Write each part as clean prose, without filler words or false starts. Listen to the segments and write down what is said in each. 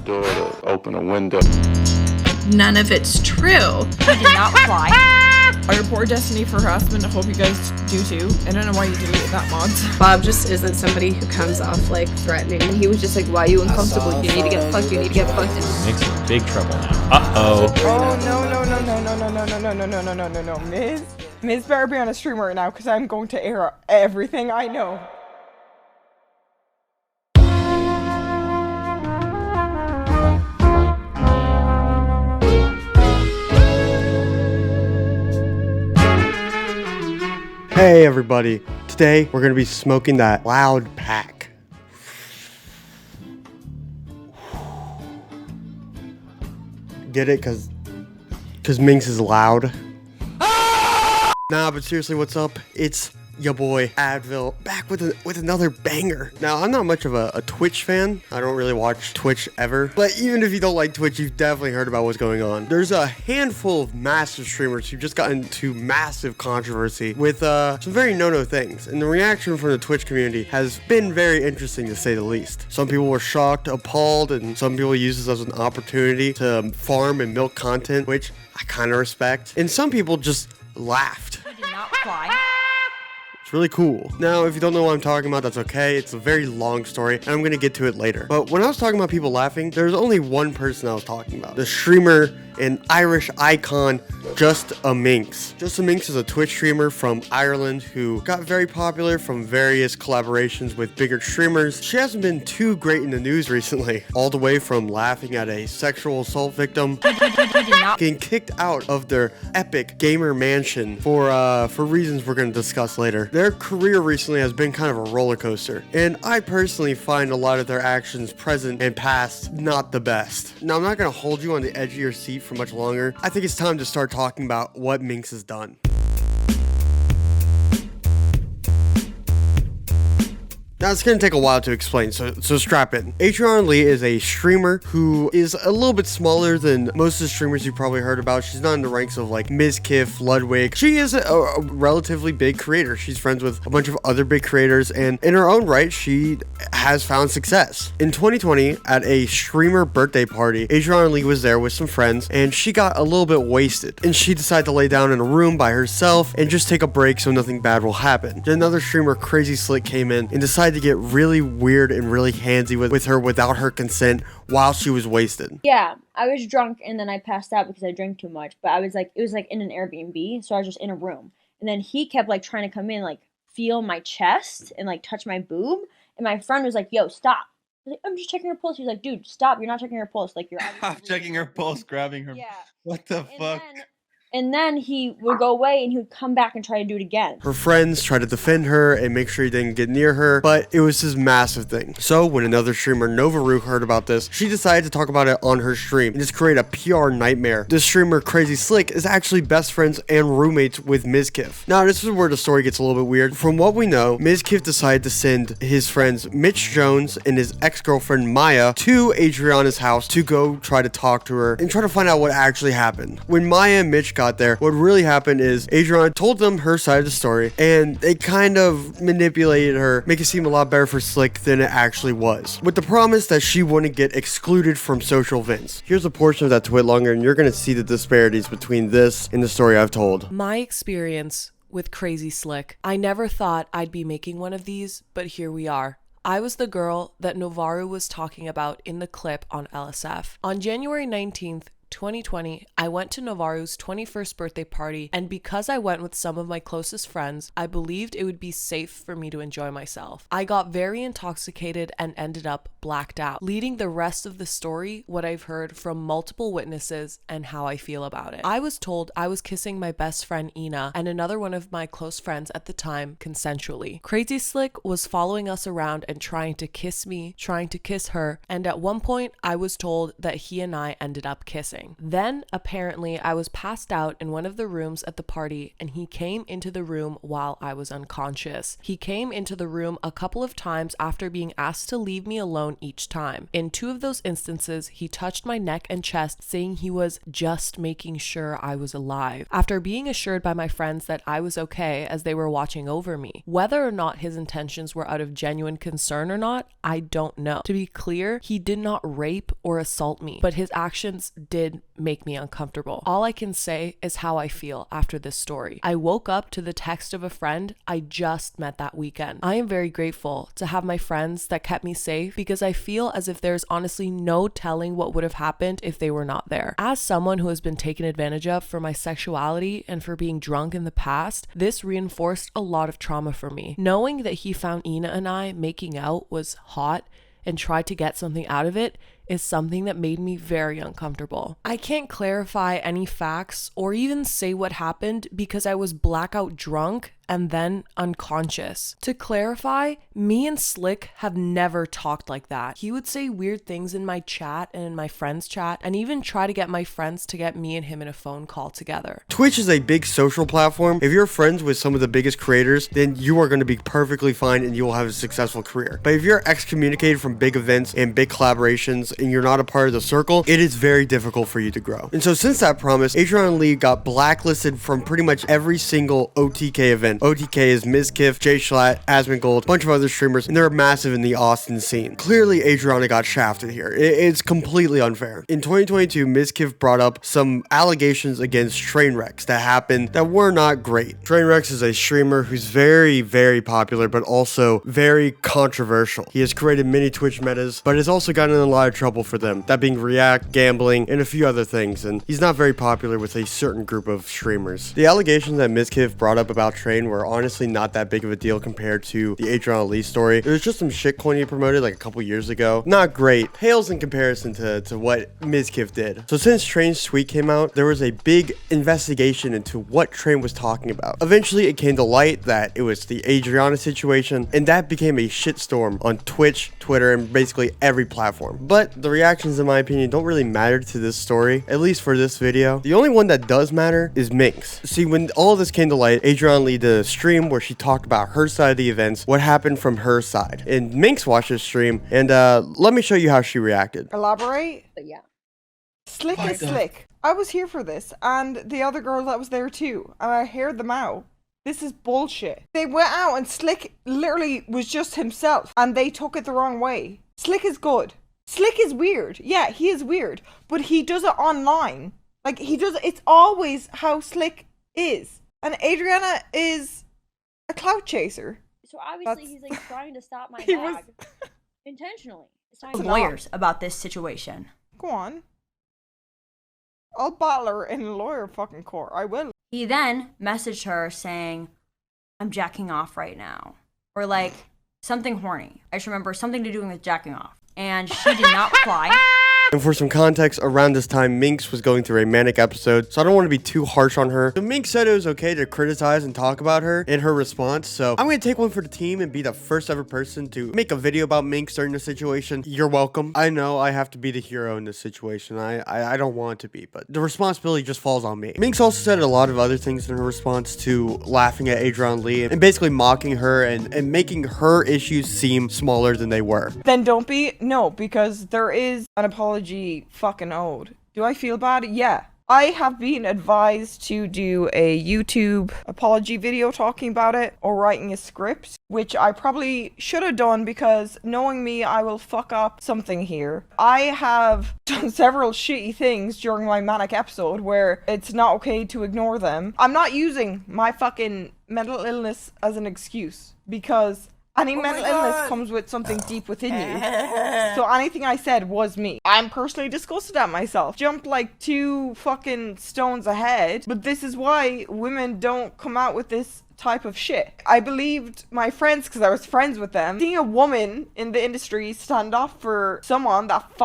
door to open a window. None of it's true. He did not fly. I report Destiny for harassment. I hope you guys do too. I don't know why you deleted that mod. Bob just isn't somebody who comes off like threatening. And he was just like, why are you uncomfortable? You need to get fucked. You need to get fucked. Minx is in big trouble now. Uh-oh. Oh, no. Miz better be on a stream right now because I'm going to air everything I know. Hey everybody, today we're going to be smoking that loud pack. Get it? Cause Minx is loud. Nah, but seriously, what's up? It's your boy Advil back with another banger. Now, I'm not much of a Twitch fan. I don't really watch Twitch ever. But even if you don't like Twitch, you've definitely heard about what's going on. There's a handful of massive streamers who just got into massive controversy with some very no-no things. And the reaction from the Twitch community has been very interesting to say the least. Some people were shocked, appalled, and some people use this as an opportunity to farm and milk content, which I kind of respect. And some people just laughed. He did not fly. It's really cool. Now, if you don't know what I'm talking about, that's okay. It's a very long story, and I'm gonna get to it later. But when I was talking about people laughing, there's only one person I was talking about. The streamer and Irish icon, JustaMinx. JustaMinx is a Twitch streamer from Ireland who got very popular from various collaborations with bigger streamers. She hasn't been too great in the news recently, all the way from laughing at a sexual assault victim, getting kicked out of their epic gamer mansion for reasons we're gonna discuss later. Their career recently has been kind of a roller coaster, and I personally find a lot of their actions present and past not the best. Now, I'm not gonna hold you on the edge of your seat for much longer. I think it's time to start talking about what Minx has done. Now, it's going to take a while to explain, so strap in. Adrianah Lee is a streamer who is a little bit smaller than most of the streamers you probably heard about. She's not in the ranks of like Mizkif, Ludwig. She is a relatively big creator. She's friends with a bunch of other big creators, and in her own right, she has found success. In 2020, at a streamer birthday party, Adrianah Lee was there with some friends, and she got a little bit wasted, and she decided to lay down in a room by herself and just take a break so nothing bad will happen. Then another streamer, CrazySlick, came in and decided to get really weird and really handsy with her without her consent while she was wasted. Yeah, I was drunk and then I passed out because I drank too much. But I was like, it was like in an Airbnb, so I was just in a room. And then he kept like trying to come in, like feel my chest and like touch my boob. And my friend was like, yo, stop. I was like, I'm just checking her pulse. He was like, dude, stop. You're not checking her pulse. Like, you're checking her pulse, grabbing her. Yeah. What the fuck? And then he would go away and he would come back and try to do it again. Her friends tried to defend her and make sure he didn't get near her, but it was this massive thing. So when another streamer, Novaru, heard about this, she decided to talk about it on her stream and just create a PR nightmare. This streamer, CrazySlick, is actually best friends and roommates with Mizkif. Now, this is where the story gets a little bit weird. From what we know, Mizkif decided to send his friends Mitch Jones and his ex-girlfriend Maya to Adrianah's house to go try to talk to her and try to find out what actually happened. When Maya and Mitch got there, what really happened is Adrianah told them her side of the story, and they kind of manipulated her, make it seem a lot better for Slick than it actually was, with the promise that she wouldn't get excluded from social events. Here's a portion of that twit longer, and you're gonna see the disparities between this and the story I've told. My experience with CrazySlick. I never thought I'd be making one of these, but here we are. I was the girl that Novaru was talking about in the clip on LSF. On January 19th, 2020, I went to Novaru's 21st birthday party, and because I went with some of my closest friends, I believed it would be safe for me to enjoy myself. I got very intoxicated and ended up blacked out, leading the rest of the story what I've heard from multiple witnesses and how I feel about it. I was told I was kissing my best friend Ina and another one of my close friends at the time consensually. CrazySlick was following us around and trying to kiss me, trying to kiss her, and at one point I was told that he and I ended up kissing. embarrassing. Then, apparently, I was passed out in one of the rooms at the party and he came into the room while I was unconscious. He came into the room a couple of times after being asked to leave me alone each time. In 2 of those instances, he touched my neck and chest, saying he was just making sure I was alive, after being assured by my friends that I was okay as they were watching over me. Whether or not his intentions were out of genuine concern or not, I don't know. To be clear, he did not rape or assault me, but his actions did make me uncomfortable. All I can say is how I feel after this story. I woke up to the text of a friend I just met that weekend. I am very grateful to have my friends that kept me safe because I feel as if there's honestly no telling what would have happened if they were not there. As someone who has been taken advantage of for my sexuality and for being drunk in the past, this reinforced a lot of trauma for me. Knowing that he found Ina and I making out was hot and tried to get something out of it is something that made me very uncomfortable. I can't clarify any facts or even say what happened because I was blackout drunk and then unconscious. To clarify, me and Slick have never talked like that. He would say weird things in my chat and in my friends' chat and even try to get my friends to get me and him in a phone call together. Twitch is a big social platform. If you're friends with some of the biggest creators, then you are going to be perfectly fine and you will have a successful career. But if you're excommunicated from big events and big collaborations and you're not a part of the circle, it is very difficult for you to grow. And so since that promise, Adrianah Lee got blacklisted from pretty much every single OTK event. OTK is Mizkif, Jschlatt, Asmongold, a bunch of other streamers, and they're massive in the Austin scene. Clearly, Adrianah got shafted here. It's completely unfair. In 2022, Mizkif brought up some allegations against Trainwrecks that happened that were not great. Trainwrecks is a streamer who's very, very popular, but also very controversial. He has created many Twitch metas, but has also gotten in a lot of trouble for them, that being React, gambling, and a few other things, and he's not very popular with a certain group of streamers. The allegations that Mizkif brought up about Train were honestly not that big of a deal compared to the Adrianah Lee story. There was just some shitcoin he promoted like a couple years ago. Not great. Pales in comparison to what Mizkif did. So since Train's tweet came out, there was a big investigation into what Train was talking about. Eventually, it came to light that it was the Adrianah situation, and that became a shitstorm on Twitch, Twitter, and basically every platform. But the reactions, in my opinion, don't really matter to this story, at least for this video. The only one that does matter is Minx. See, when all of this came to light, Adrianah Lee did a stream where she talked about her side of the events, what happened from her side. And Minx watched this stream, and let me show you how she reacted. Elaborate? But yeah. Slick is slick. I was here for this, and the other girl that was there too, and I heard them out. This is bullshit. They went out and Slick literally was just himself, and they took it the wrong way. Slick is good. Slick is weird. Yeah, he is weird, but he does it online. Like, he does it. It's always how Slick is. And Adrianah is a clout chaser. So obviously he's like trying to stop my He bag intentionally. It's not even Lawyers about this situation. Go on. I'll battle her in a lawyer fucking court. I will. He then messaged her saying, I'm jacking off right now. Or like, something horny. I just remember something to do with jacking off. And she did not reply. And for some context, around this time, Minx was going through a manic episode, so I don't want to be too harsh on her. So Minx said it was okay to criticize and talk about her in her response, so I'm going to take one for the team and be the first ever person to make a video about Minx during this situation. You're welcome. I know I have to be the hero in this situation. I don't want to be, but the responsibility just falls on me. Minx also said a lot of other things in her response to laughing at Adrianah Lee and basically mocking her and making her issues seem smaller than they were. Then don't be. No, because there is an apology fucking owed. Do I feel bad? Yeah. I have been advised to do a YouTube apology video talking about it or writing a script, which I probably should have done because knowing me, I will fuck up something here. I have done several shitty things during my manic episode where it's not okay to ignore them. I'm not using my fucking mental illness as an excuse because any mental illness comes with something deep within you. So anything I said was me. I'm personally disgusted at myself. Jumped like 2 fucking stones ahead. But this is why women don't come out with this type of shit. I believed my friends because I was friends with them. Seeing a woman in the industry stand up for someone that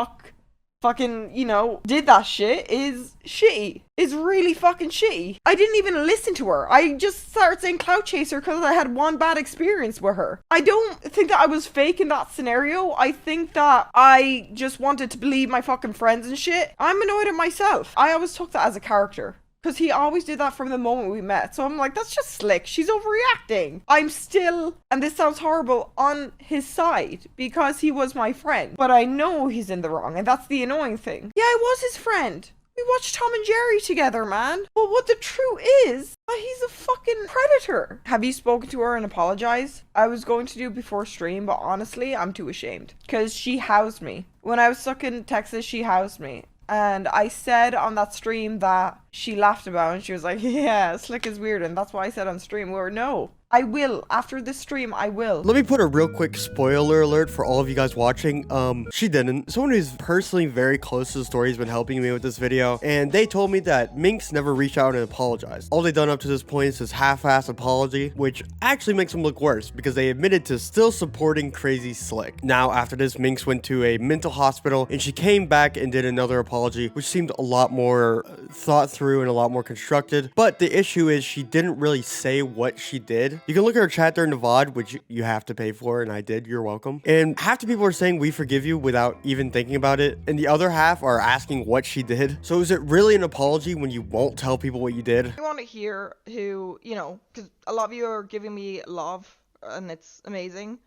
fucking, you know, did that shit is shitty. Is really fucking shitty. I didn't even listen to her. I just started saying clout chaser because I had one bad experience with her. I don't think that I was fake in that scenario. I think that I just wanted to believe my fucking friends and shit. I'm annoyed at myself. I always took that as a character, because he always did that from the moment we met. So I'm like, that's just slick. She's overreacting. I'm still, and this sounds horrible, on his side because he was my friend. But I know he's in the wrong, and that's the annoying thing. Yeah, I was his friend. We watched Tom and Jerry together, man. But what the truth is, he's a fucking predator. Have you spoken to her and apologized? I was going to do it before stream, but honestly, I'm too ashamed. Because she housed me. When I was stuck in Texas, she housed me. And I said on that stream that she laughed about, and she was like, yeah, Slick is weird. And that's why I said on stream, or no, I will. After this stream, I will. Let me put a real quick spoiler alert for all of you guys watching. She didn't. Someone who's personally very close to the story has been helping me with this video, and they told me that Minx never reached out and apologized. All they've done up to this point is this half-ass apology, which actually makes them look worse because they admitted to still supporting CrazySlick. Now, after this, Minx went to a mental hospital, and she came back and did another apology, which seemed a lot more thought through and a lot more constructed. But the issue is she didn't really say what she did. You can look at her chat during the VOD, which you have to pay for, and I did. You're welcome. And half the people are saying we forgive you without even thinking about it, and the other half are asking what she did. So is it really an apology when you won't tell people what you did? I want to hear who, you know, because a lot of you are giving me love, and it's amazing.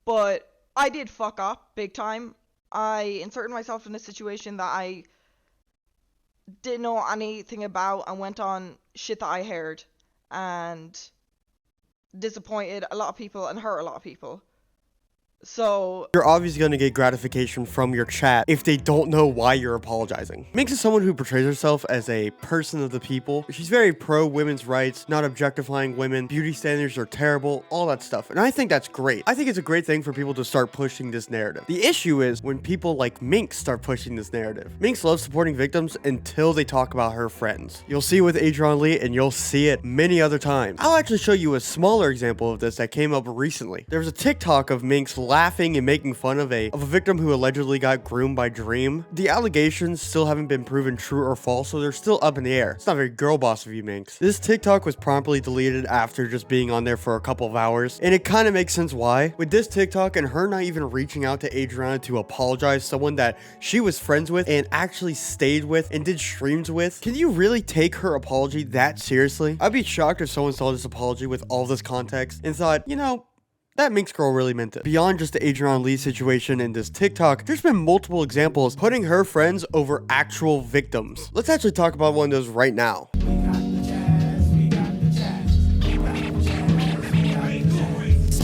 But I did fuck up big time. I inserted myself in a situation that I didn't know anything about and went on shit that I heard and disappointed a lot of people and hurt a lot of people. So you're obviously going to get gratification from your chat if they don't know why you're apologizing. Minx is someone who portrays herself as a person of the people. She's very pro women's rights, not objectifying women. Beauty standards are terrible, all that stuff. And I think that's great. I think it's a great thing for people to start pushing this narrative. The issue is when people like Minx start pushing this narrative. Minx loves supporting victims until they talk about her friends. You'll see it with Adrianah Lee, and you'll see it many other times. I'll actually show you a smaller example of this that came up recently. There was a TikTok of Minx laughing and making fun of a victim who allegedly got groomed by Dream. The allegations still haven't been proven true or false, so they're still up in the air. It's not very girl boss of you, Minx. This TikTok was promptly deleted after just being on there for a couple of hours, and it kind of makes sense why. With this TikTok and her not even reaching out to Adrianah to apologize, someone that she was friends with and actually stayed with and did streams with, can you really take her apology that seriously? I'd be shocked if someone saw this apology with all this context and thought, you know, that Minx girl really meant it. Beyond just the Adrianah Lee situation in this TikTok, there's been multiple examples putting her friends over actual victims. Let's actually talk about one of those right now.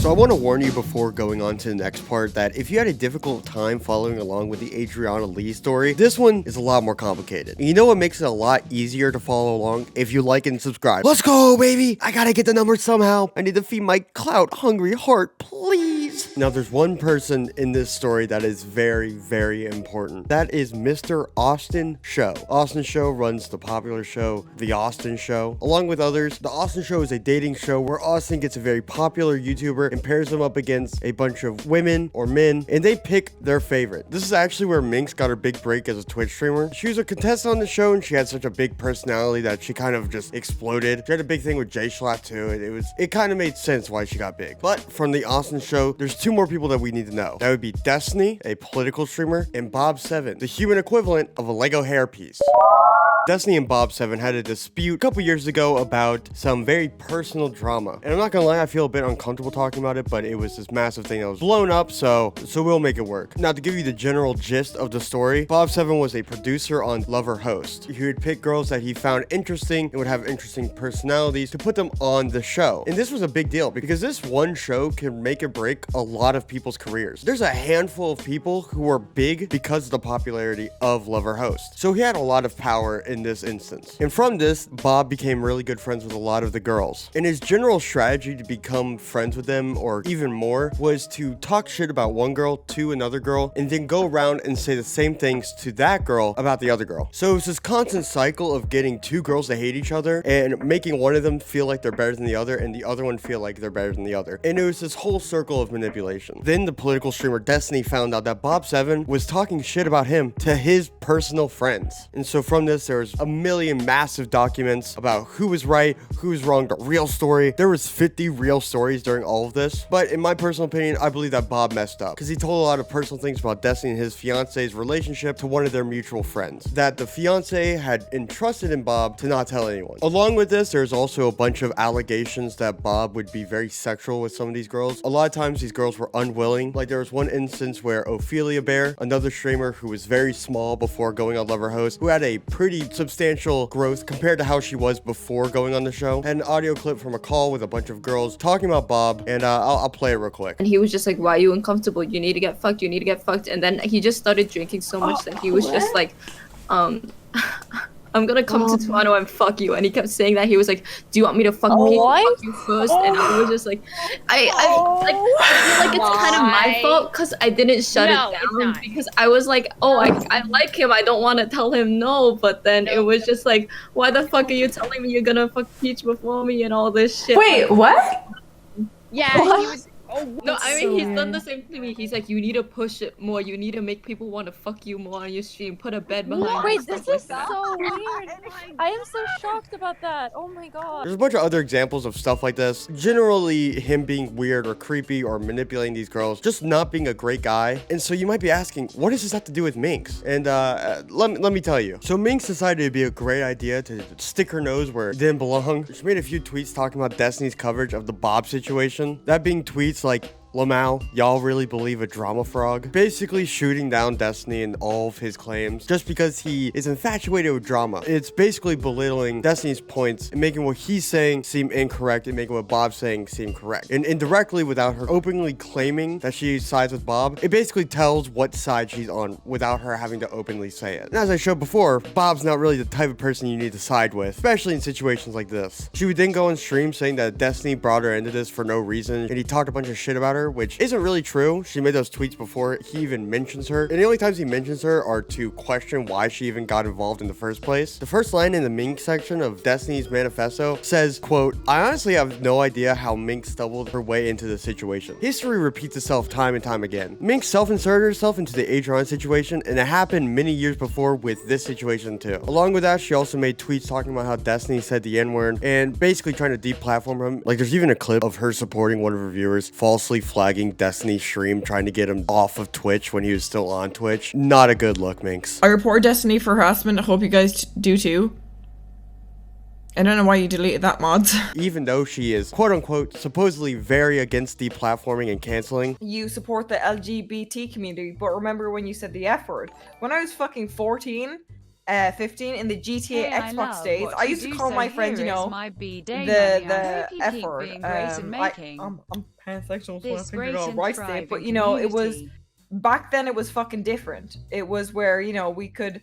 So I want to warn you before going on to the next part that if you had a difficult time following along with the Adrianah Lee story, this one is a lot more complicated. And you know what makes it a lot easier to follow along? If you like and subscribe. Let's go, baby! I gotta get the numbers somehow. I need to feed my clout-hungry heart, please! Now, there's one person in this story that is very, very important. That is Mr. Austin Show. Austin Show runs the popular show, The Austin Show. Along with others, The Austin Show is a dating show where Austin gets a very popular YouTuber and pairs them up against a bunch of women or men, and they pick their favorite. This is actually where Minx got her big break as a Twitch streamer. She was a contestant on the show, and she had such a big personality that she kind of just exploded. She had a big thing with Jschlatt too. It kind of made sense why she got big. But from the Austin Show, there's two more people that we need to know. That would be Destiny, a political streamer, and Bob7, the human equivalent of a Lego hairpiece. Destiny and Bob7 had a dispute a couple years ago about some very personal drama. And I'm not gonna lie, I feel a bit uncomfortable talking about it, but it was this massive thing that was blown up, so we'll make it work. Now, to give you the general gist of the story, Bob7 was a producer on Lover Host. He would pick girls that he found interesting and would have interesting personalities to put them on the show. And this was a big deal because this one show can make or break a lot of people's careers. There's a handful of people who are big because of the popularity of Lover Host. So he had a lot of power in in this instance. And from this, Bob became really good friends with a lot of the girls. And his general strategy to become friends with them, or even more, was to talk shit about one girl to another girl, and then go around and say the same things to that girl about the other girl. So it was this constant cycle of getting two girls to hate each other and making one of them feel like they're better than the other and the other one feel like they're better than the other. And it was this whole circle of manipulation. Then the political streamer Destiny found out that Bob7 was talking shit about him to his personal friends. And so from this, there was a million massive documents about who was right, who was wrong, the real story. There was 50 real stories during all of this. But in my personal opinion, I believe that Bob messed up because he told a lot of personal things about Destiny and his fiance's relationship to one of their mutual friends that the fiance had entrusted in Bob to not tell anyone. Along with this, there's also a bunch of allegations that Bob would be very sexual with some of these girls. A lot of times these girls were unwilling. Like there was one instance where Ophelia Bear, another streamer who was very small before going on Lover Host, who had a pretty substantial growth compared to how she was before going on the show, had an audio clip from a call with a bunch of girls talking about Bob, and I'll play it real quick. And he was just like, why are you uncomfortable? You need to get fucked. You need to get fucked. And then he just started drinking so much that he was just like, I'm gonna come to Toronto and fuck you. And he kept saying that. He was like, do you want me to fuck you first? And I was just like, I feel like it's kind of my fault because I didn't shut it down because I was like, oh, I like him. I don't want to tell him no. But then it was just like, why the fuck are you telling me you're gonna fuck Peach before me and all this shit? Wait, what? Yeah, he was. No, I mean, he's done the same to me. He's like, you need to push it more. You need to make people want to fuck you more on your stream. Put a bed behind. Wait, this is so weird. I am so shocked about that. Oh my god. There's a bunch of other examples of stuff like this. Generally, him being weird or creepy or manipulating these girls, just not being a great guy. And so you might be asking, what does this have to do with Minx? And let me tell you. So Minx decided it'd be a great idea to stick her nose where it didn't belong. She made a few tweets talking about Destiny's coverage of the Bob situation. That being tweets like, Lamau, y'all really believe a drama frog? Basically shooting down Destiny and all of his claims just because he is infatuated with drama. It's basically belittling Destiny's points and making what he's saying seem incorrect and making what Bob's saying seem correct. And indirectly, without her openly claiming that she sides with Bob, it basically tells what side she's on without her having to openly say it. And as I showed before, Bob's not really the type of person you need to side with, especially in situations like this. She would then go on stream saying that Destiny brought her into this for no reason and he talked a bunch of shit about her, which isn't really true. She made those tweets before he even mentions her, and the only times he mentions her are to question why she even got involved in the first place. The first line in the Minx section of Destiny's manifesto says, quote, I honestly have no idea how Minx stumbled her way into the situation. History repeats itself time and time again. Minx self-inserted herself into the Adrianah situation, and it happened many years before with this situation too. Along with that, she also made tweets talking about how Destiny said the N-word and basically trying to deplatform him. Like there's even a clip of her supporting one of her viewers, falsely flagging Destiny stream, trying to get him off of Twitch when he was still on Twitch. Not a good look, Minx. I report Destiny for harassment. I hope you guys do too. I don't know why you deleted that, mods. Even though she is, quote unquote, supposedly very against deplatforming and canceling. You support the LGBT community, but remember when you said the F word? When I was fucking 14, 15 in the GTA Xbox days, I used to call my friends, you know, the F word. I'm pansexual, so I figured out right there. But you know, it was back then. It was fucking different. It was where, you know, we could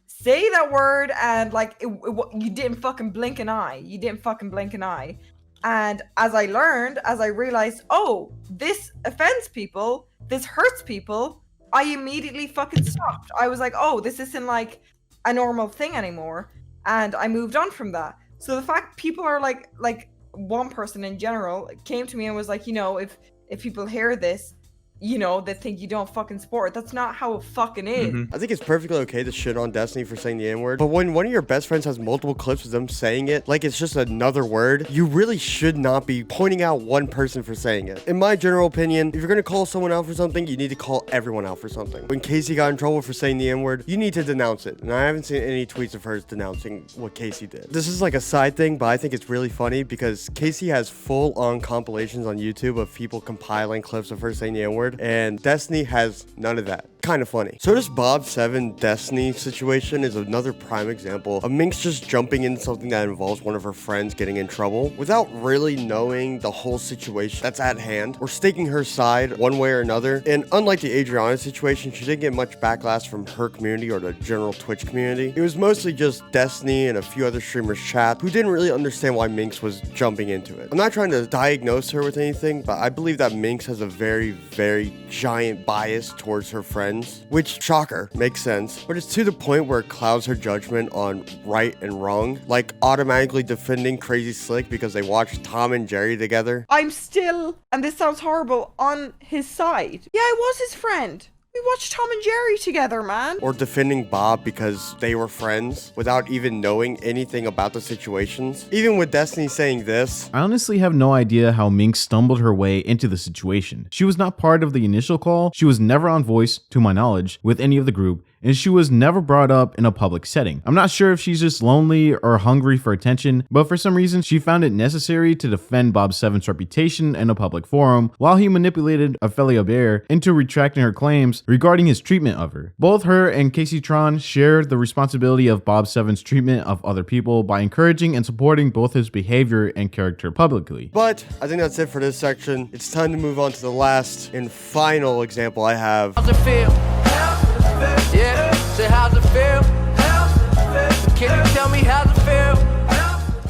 say that word and like you didn't fucking blink an eye. You didn't fucking blink an eye. And as I learned, as I realized, oh, this offends people, this hurts people, I immediately fucking stopped. I was like, oh, this isn't like a normal thing anymore, and I moved on from that. So the fact people are like one person in general came to me and was like, you know, if people hear this, you know, they think you don't fucking support. That's not how it fucking is. I think it's perfectly okay to shit on Destiny for saying the N-word, but when one of your best friends has multiple clips of them saying it like it's just another word, you really should not be pointing out one person for saying it. In my general opinion, if you're gonna call someone out for something, you need to call everyone out for something. When Casey got in trouble for saying the N-word, you need to denounce it, and I haven't seen any tweets of hers denouncing what Casey did. This is like a side thing, but I think it's really funny because Casey has full-on compilations on YouTube of people compiling clips of her saying the N-word, and Destiny has none of that. kind of funny. So this Bob7 Destiny situation is another prime example of Minx just jumping into something that involves one of her friends getting in trouble without really knowing the whole situation that's at hand or staking her side one way or another. And unlike the Adrianah situation, she didn't get much backlash from her community or the general Twitch community. It was mostly just Destiny and a few other streamers chat who didn't really understand why Minx was jumping into it. I'm not trying to diagnose her with anything, but I believe that Minx has a very, very giant bias towards her friends, which, shocker, makes sense, but it's to the point where it clouds her judgment on right and wrong, like automatically defending CrazySlick because they watched Tom and Jerry together. I'm still, and this sounds horrible, on his side. Yeah, I was his friend. We watched Tom and Jerry together, man. Or defending Bob because they were friends without even knowing anything about the situations. Even with Destiny saying this, I honestly have no idea how Minx stumbled her way into the situation. She was not part of the initial call, she was never on voice, to my knowledge, with any of the group, and she was never brought up in a public setting. I'm not sure if she's just lonely or hungry for attention, but for some reason she found it necessary to defend Bob7's reputation in a public forum while he manipulated Ophelia Bear into retracting her claims regarding his treatment of her. Both her and Casey Tron shared the responsibility of Bob7's treatment of other people by encouraging and supporting both his behavior and character publicly. But I think that's it for this section. It's time to move on to the last and final example I have. How's it feel? Yeah, say how's it feel? Can you tell me how's it feel?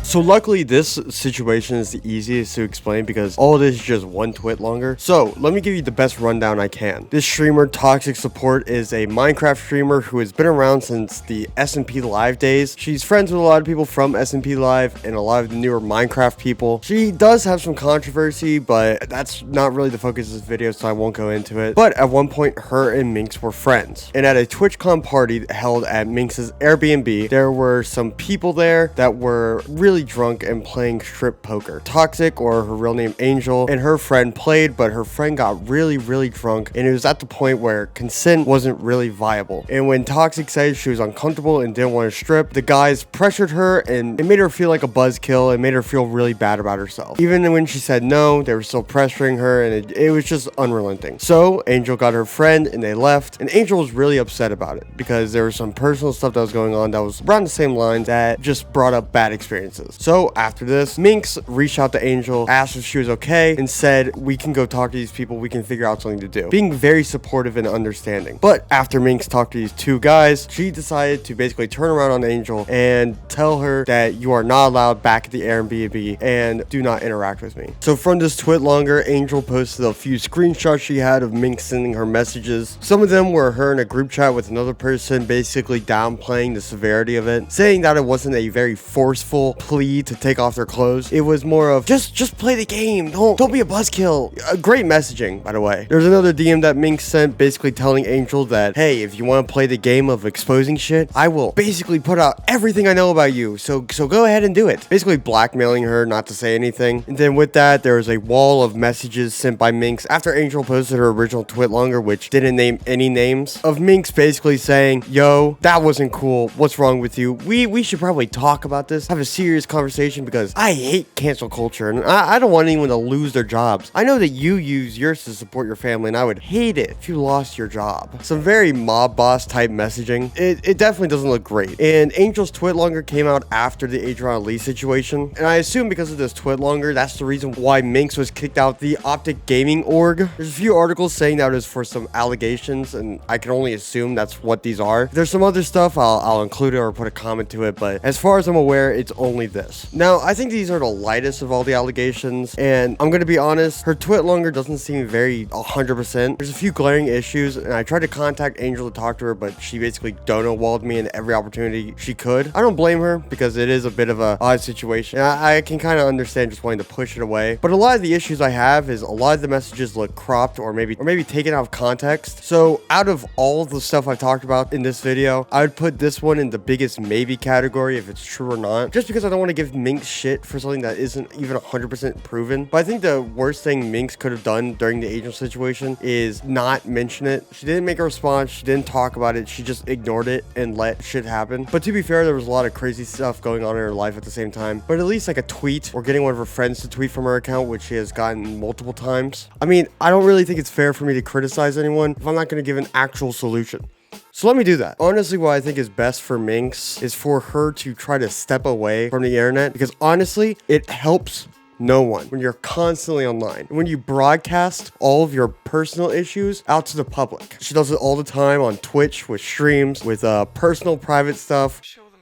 So luckily this situation is the easiest to explain because all it is just one twit longer. So let me give you the best rundown I can. This streamer, Toxxxicsupport, is a Minecraft streamer who has been around since the SMP Live days. She's friends with a lot of people from SMP Live and a lot of the newer Minecraft people. She does have some controversy, but that's not really the focus of this video, so I won't go into it. But at one point, her and Minx were friends. And at a TwitchCon party held at Minx's Airbnb, there were some people there that were really drunk and playing strip poker. Toxic, or her real name Angel, and her friend played, but her friend got really drunk, and it was at the point where consent wasn't really viable. And when Toxic said she was uncomfortable and didn't want to strip, the guys pressured her, and it made her feel like a buzzkill and made her feel really bad about herself. Even when she said no, they were still pressuring her, and it was just unrelenting. So Angel got her friend and they left, and Angel was really upset about it because there was some personal stuff that was going on that was around the same lines that just brought up bad experiences. So after this, Minx reached out to Angel, asked if she was okay, and said, we can go talk to these people, we can figure out something to do. Being very supportive and understanding. But after Minx talked to these two guys, she decided to basically turn around on Angel and tell her that you are not allowed back at the Airbnb and do not interact with me. So from this twit longer, Angel posted a few screenshots she had of Minx sending her messages. Some of them were her in a group chat with another person basically downplaying the severity of it, saying that it wasn't a very forceful plea to take off their clothes. It was more of just play the game. Don't be a buzzkill. Great messaging, by the way. There's another DM that Minx sent basically telling Angel that, hey, if you want to play the game of exposing shit, I will basically put out everything I know about you. So go ahead and do it. Basically blackmailing her not to say anything. And then with that, there was a wall of messages sent by Minx after Angel posted her original twit longer, which didn't name any names, of Minx basically saying, yo, that wasn't cool. What's wrong with you? We should probably talk about this, have a serious conversation, because I hate cancel culture and I don't want anyone to lose their jobs. I know that you use yours to support your family and I would hate it if you lost your job. Some very mob boss type messaging. It definitely doesn't look great. And Angel's twit longer came out after the Adrianah Lee situation, and I assume because of this twit longer, that's the reason why Minx was kicked out the Optic Gaming org. There's a few articles saying that it was for some allegations, and I can only assume that's what these are. If there's some other stuff, I'll include it or put a comment to it, but as far as I'm aware, it's only this. Now, I think these are the lightest of all the allegations, and I'm gonna be honest, her twit longer doesn't seem very 100%. There's a few glaring issues, and I tried to contact Angel to talk to her, but she basically dono-walled me in every opportunity she could. I don't blame her, because it is a bit of a odd situation. I can kind of understand just wanting to push it away, but a lot of the issues I have is a lot of the messages look cropped or maybe taken out of context. So out of all the stuff I've talked about in this video, I would put this one in the biggest maybe category if it's true or not, just because I don't want want to give Minx shit for something that isn't even 100% proven. But I think the worst thing Minx could have done during the Angel situation is not mention it. She didn't make a response. She didn't talk about it. She just ignored it and let shit happen. But to be fair, there was a lot of crazy stuff going on in her life at the same time. But at least like a tweet or getting one of her friends to tweet from her account, which she has gotten multiple times. I mean, I don't really think it's fair for me to criticize anyone if I'm not going to give an actual solution. So let me do that. Honestly, what I think is best for Minx is for her to try to step away from the internet, because honestly, it helps no one when you're constantly online. When you broadcast all of your personal issues out to the public. She does it all the time on Twitch, with streams, with personal private stuff. Show the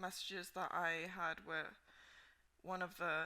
messages that I had with one of the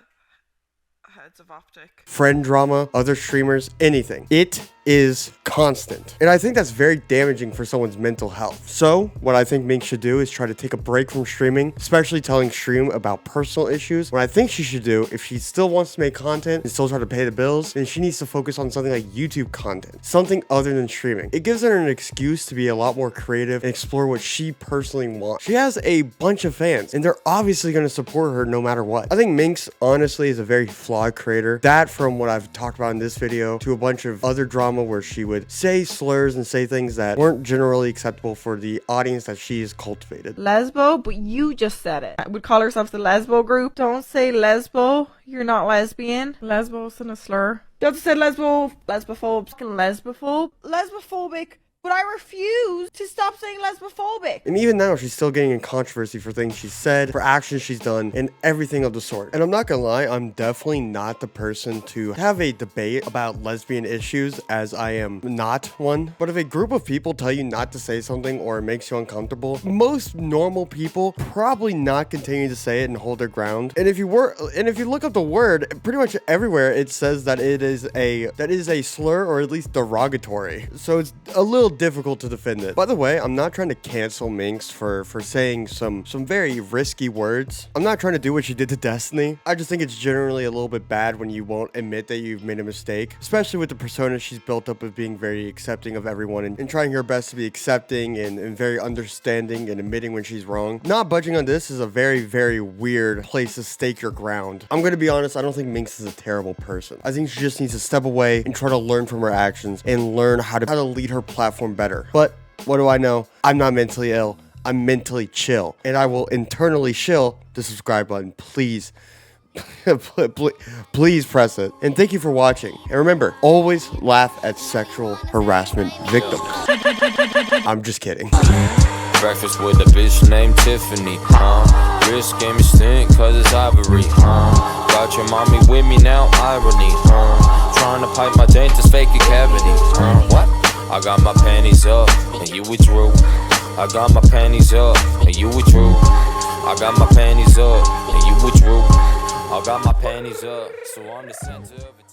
heads of Optic. Friend drama, other streamers, anything. It is constant. And I think that's very damaging for someone's mental health. So what I think Minx should do is try to take a break from streaming, especially telling stream about personal issues. What I think she should do, if she still wants to make content and still try to pay the bills, then she needs to focus on something like YouTube content, something other than streaming. It gives her an excuse to be a lot more creative and explore what she personally wants. She has a bunch of fans and they're obviously going to support her no matter what. I think Minx honestly is a very flawed creator. That, from what I've talked about in this video to a bunch of other drama where she would say slurs and say things that weren't generally acceptable for the audience that she has cultivated. Lesbo, but you just said it. I would call herself the lesbo group. Don't say lesbo. You're not lesbian. Lesbo isn't a slur. You have to say lesbo, lesbophobe, lesbophobic. But I refuse to stop saying lesbophobic. And even now, she's still getting in controversy for things she's said, for actions she's done, and everything of the sort. And I'm not gonna lie, I'm definitely not the person to have a debate about lesbian issues, as I am not one. But if a group of people tell you not to say something or it makes you uncomfortable, most normal people probably not continue to say it and hold their ground. And if you look up the word, pretty much everywhere it says that it is a slur, or at least derogatory. So it's a little difficult to defend it. By the way, I'm not trying to cancel Minx for saying some very risky words. I'm not trying to do what she did to Destiny. I just think it's generally a little bit bad when you won't admit that you've made a mistake, especially with the persona she's built up of being very accepting of everyone and trying her best to be accepting and very understanding and admitting when she's wrong. Not budging on this is a very, very weird place to stake your ground. I'm gonna be honest, I don't think Minx is a terrible person. I think she just needs to step away and try to learn from her actions and learn how to lead her platform better. But what do I know? I'm not mentally ill. I'm mentally chill, and I will internally chill. The subscribe button, please. Please press it. And thank you for watching. And remember, always laugh at sexual harassment victims. I'm just kidding. Breakfast with a bitch named Tiffany, Wrist gave me stink cause it's ivory, Got your mommy with me now, irony, Trying to pipe my dentist, fake a cavity, What? I got my panties up, and you withdrew. I got my panties up, and you withdrew. I got my panties up, and you withdrew. I got my panties up, so I'm the center of it.